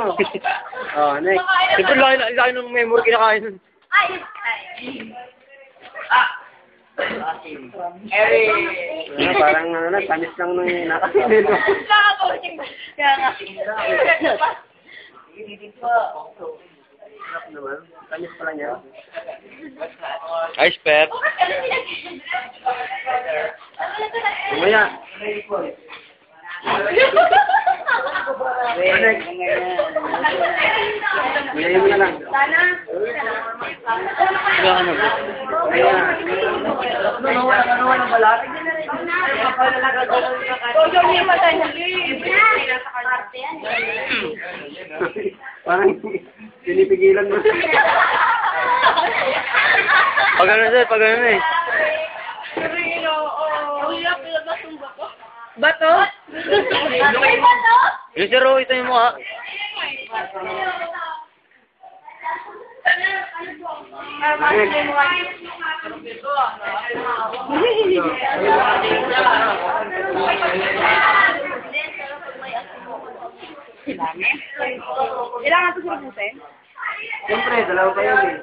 Oh, next. Siyempre, laki ng memory kinakain nun. Eric! Parang ano na, tamis lang nung nakasin. Kaya nga. Naman, tamis pala niya. Ice pep. Umaya. Next. Ngayon mo na lang. Wala ka na ba? Parang pinipigilan mo. Pag ano sir, pag ano eh. Bato? Yung sir, oh, ito yung mukha. Ilangan ito sa pusin? Siyempre, dalawa kayo eh.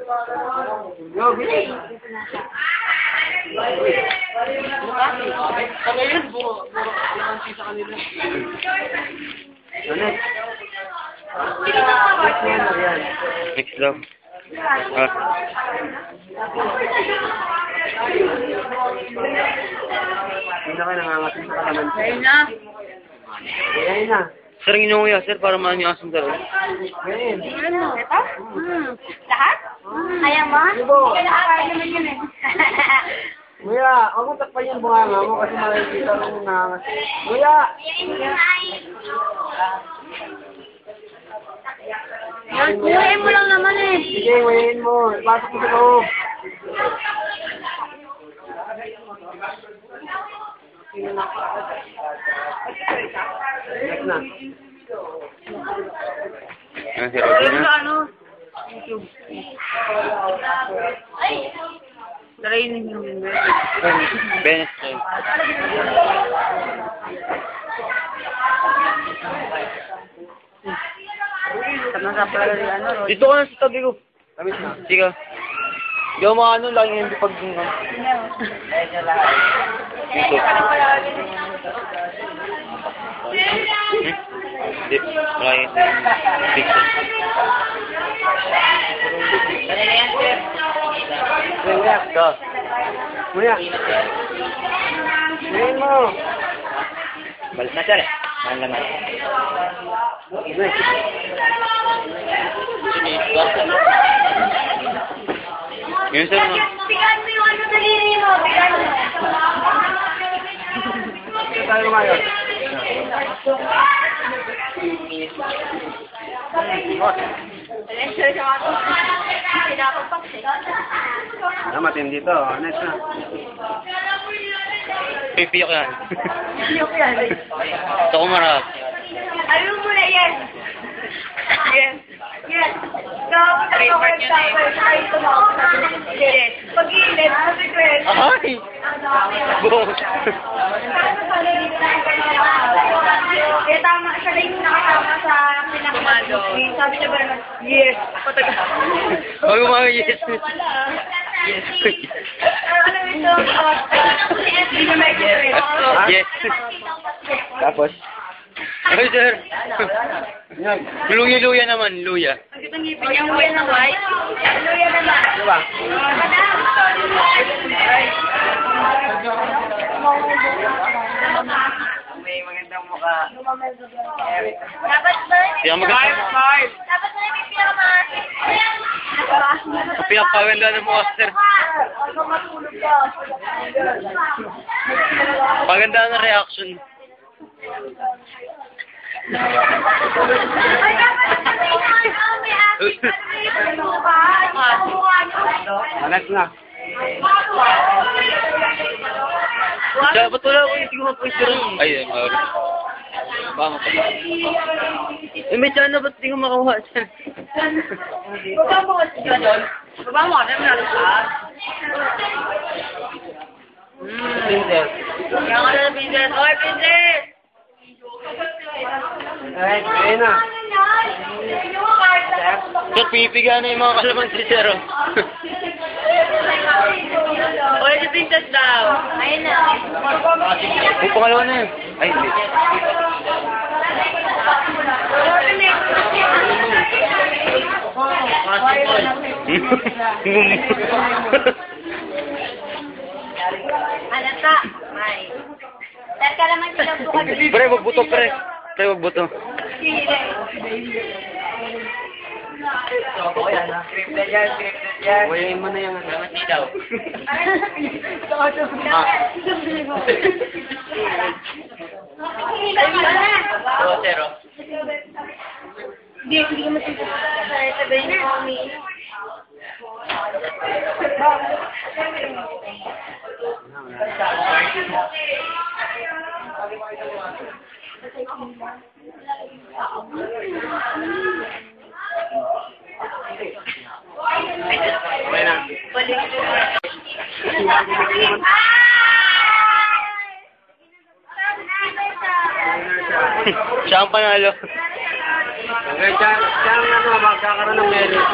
Go, bilis. Kagayon, buro limansi sa kanila. Next. Next daw. Hindi na kayo nangangasin sa kalaman. Ayun na. Ayun na. Sir, ang inuuya, sir, para maano yung asong daro. Ayun. Ano? Ito? Lahat? Ayaw mo? Lahat naman yun eh. Kuya, huwag mo takpan yung bunganga mo kasi makikita mo nangangasin. Kuya! Yan, kuhain mo lang naman eh. Sige, kuyain mo. Ipasok mo sa loob. Next na. Ano sir, okay na? Ano? YouTube. Narainin yung Benes tayo. Dito ka na sa tabi ko. Tamis na. Sige. Hindi ako maano, lagi hindi pag... Dito. Hindi, lagi. Pixel. Kuya, Ka. kuya. Kuyain mo. Balik na sir. Mahal naman. Next. Yun sir, no? Bigan mo yung ano daliri mo. Bigan mo. Ito tayo kumayon. Matindi to. Next na. Pipiyak yan. Yung yan. Ito ko marap. Ayaw mo na yan. Yes. Yes. Dapat ako kahit tumawag sa yes. Pag-iinit, mag-request. Ay! Buong. Kaya tama, siya na yung nakatama sa pinakamado. Sabi niya ba naman, yes. Patagal. Huwag mga yes. Yes. Ano ito? Hindi niya may Yes. Tapos? Ay, sir. Luya-luya naman, luya. Ang kitang ngipin niya, luya na white. Luya naman. Ano ba? May magandang mukha. Dapat ba? Kaya maganda. Dapat na may pirma. Ang pinapaganda ng mukha, sir. Paganda ng reaction. Ay, dapat na may Next na. Dapat wala ko hindi ko ma-pwede rin. Ay, maaari. Baka pa. Eh, may sana ba't hindi ko makakuha dyan? Baba mo kasi dyan. Baba mo kasi na lahat. Princess. Kaya nga na princess. Oy, princess! Ay, ayun na. Sir, pipiga na yung mga kalamansi, sir. Oh. Oy, si Princess daw. Ayun na. Yung pangalawa na yun. Ay, hindi. Alata. May. Sir, ka naman silang buka. Pre, wag buto, pre. Pre, wag buto. Scripted yan. Wayain mo na yung ano. Hindi daw. Oo, sir. Oh. Hindi ka masipag. Sabihin na, mami. Okay na. Siya ang panalo. Okay, siya ang ano, magkakaroon ng merit.